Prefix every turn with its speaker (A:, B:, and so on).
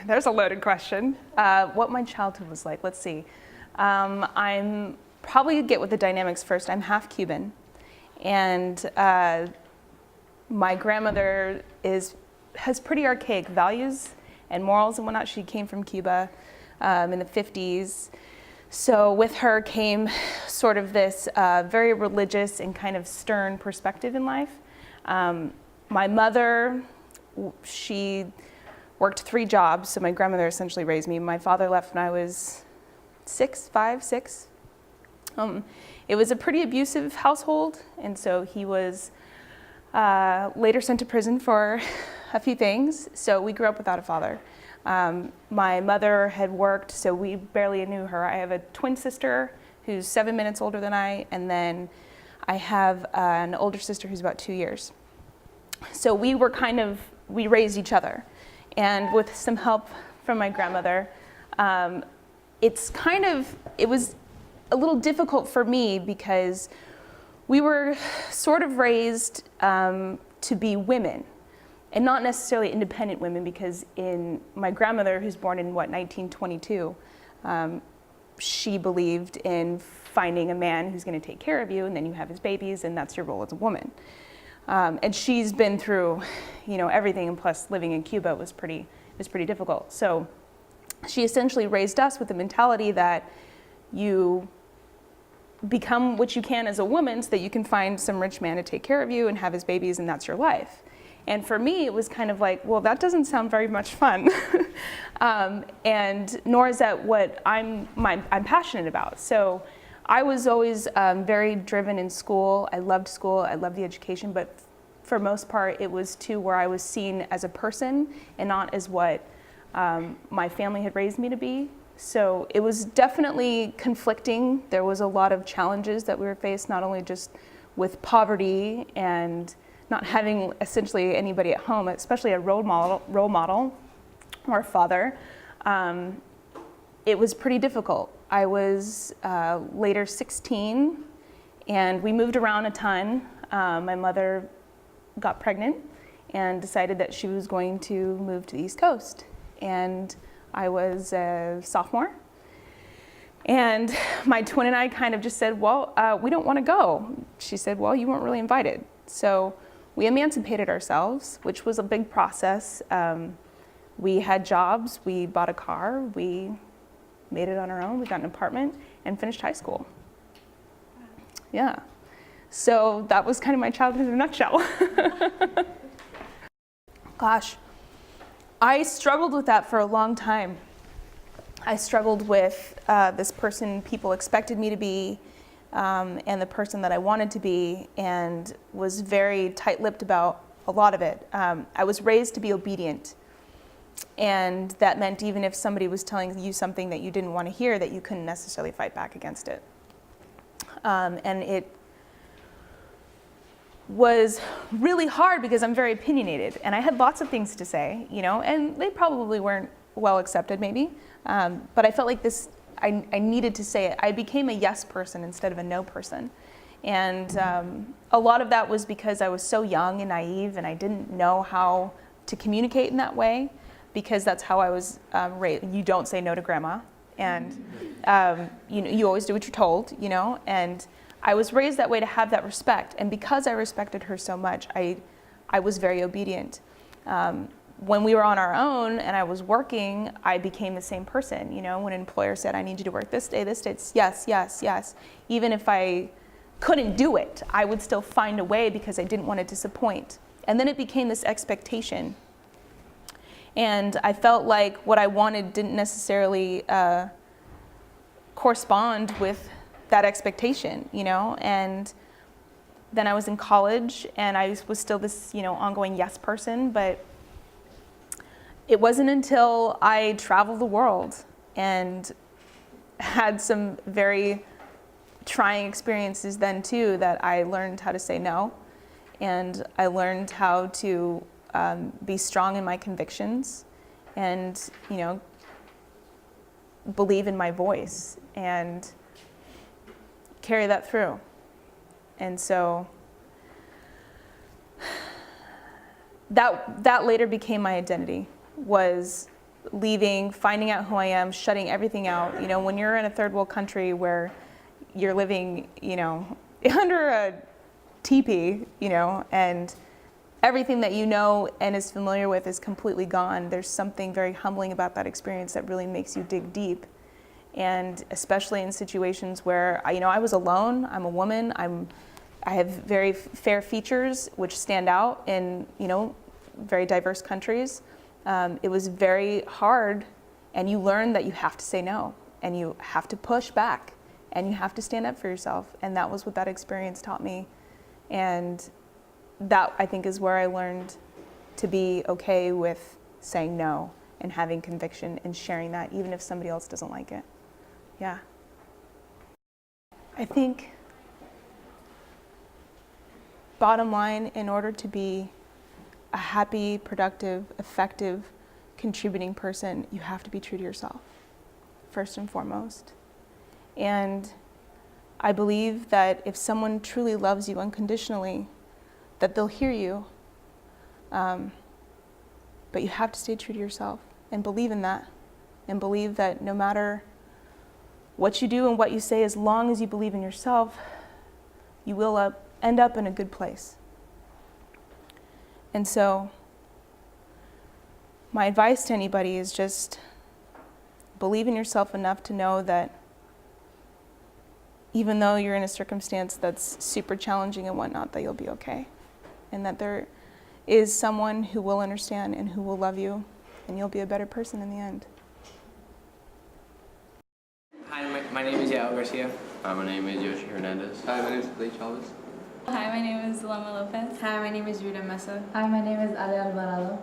A: There's a loaded question. What my childhood was like, let's see. I'm probably get with the dynamics first. I'm half Cuban, and my grandmother has pretty archaic values and morals and whatnot. She came from Cuba in the 50s. So with her came sort of this very religious and kind of stern perspective in life. My mother, she worked 3 jobs, so my grandmother essentially raised me. My father left when I was 6. It was a pretty abusive household, and so he was later sent to prison for a few things, so we grew up without a father. My mother had worked, so we barely knew her. I have a twin sister who's 7 minutes older than I, and then I have an older sister who's about 2 years. So we raised each other. And with some help from my grandmother, it was a little difficult for me because we were sort of raised to be women, and not necessarily independent women, because in my grandmother, who's born in 1922, she believed in finding a man who's going to take care of you, and then you have his babies, and that's your role as a woman. And she's been through, everything, and plus living in Cuba was pretty difficult. So she essentially raised us with the mentality that you become what you can as a woman so that you can find some rich man to take care of you and have his babies, and that's your life. And for me, it was kind of like, well, that doesn't sound very much fun. And nor is that what I'm passionate about. So I was always very driven in school. I loved school, I loved the education, but for most part, it was to where I was seen as a person and not as what my family had raised me to be. So it was definitely conflicting. There was a lot of challenges that we were faced, not only just with poverty and not having essentially anybody at home, especially a role model or a father. It was pretty difficult. I was later 16, and we moved around a ton. My mother got pregnant and decided that she was going to move to the East Coast. And I was a sophomore. And my twin and I kind of just said, well, we don't want to go. She said, well, you weren't really invited. So we emancipated ourselves, which was a big process. We had jobs, we bought a car, we made it on our own, we got an apartment, and finished high school. Yeah. So that was kind of my childhood in a nutshell. Gosh, I struggled with that for a long time. I struggled with this person people expected me to be, and the person that I wanted to be, and was very tight-lipped about a lot of it. I was raised to be obedient, and that meant even if somebody was telling you something that you didn't want to hear, that you couldn't necessarily fight back against it. And it was really hard because I'm very opinionated, and I had lots of things to say, and they probably weren't well accepted maybe, but I felt like I needed to say it. I became a yes person instead of a no person. And a lot of that was because I was so young and naive, and I didn't know how to communicate in that way, because that's how I was raised. You don't say no to grandma, and you always do what you're told, and I was raised that way to have that respect. And because I respected her so much, I was very obedient. When we were on our own and I was working, I became the same person. When an employer said, I need you to work this day, it's yes, yes, yes. Even if I couldn't do it, I would still find a way because I didn't want to disappoint. And then it became this expectation. And I felt like what I wanted didn't necessarily correspond with that expectation, and then I was in college and I was still this, ongoing yes person, but it wasn't until I traveled the world and had some very trying experiences then too that I learned how to say no, and I learned how to be strong in my convictions and, believe in my voice and carry that through. And so that later became my identity, was leaving, finding out who I am, shutting everything out. You know, when you're in a third world country where you're living, you know, under a teepee, you know, and everything that you know and is familiar with is completely gone, there's something very humbling about that experience that really makes you dig deep. And especially in situations where, you know, I was alone, I'm a woman, I have very fair features which stand out in, you know, very diverse countries. It was very hard, and you learn that you have to say no, and you have to push back, and you have to stand up for yourself. And that was what that experience taught me. And that, I think, is where I learned to be okay with saying no and having conviction and sharing that, even if somebody else doesn't like it. Yeah. I think, bottom line, in order to be a happy, productive, effective, contributing person, you have to be true to yourself, first and foremost. And I believe that if someone truly loves you unconditionally, that they'll hear you. But you have to stay true to yourself and believe in that. And believe that no matter what you do and what you say, as long as you believe in yourself, you will end up in a good place. And so, my advice to anybody is just believe in yourself enough to know that even though you're in a circumstance that's super challenging and whatnot, that you'll be okay. And that there is someone who will understand and who will love you, and you'll be a better person in the end.
B: Hi, my name is Yael Garcia.
C: Hi, my name is Yoshi Hernandez.
D: Hi, my name is Blake Chavez.
E: Hi, my name is Loma Lopez.
F: Hi, my name is Rita Mesa.
G: Hi, my name is Ale Alvarado.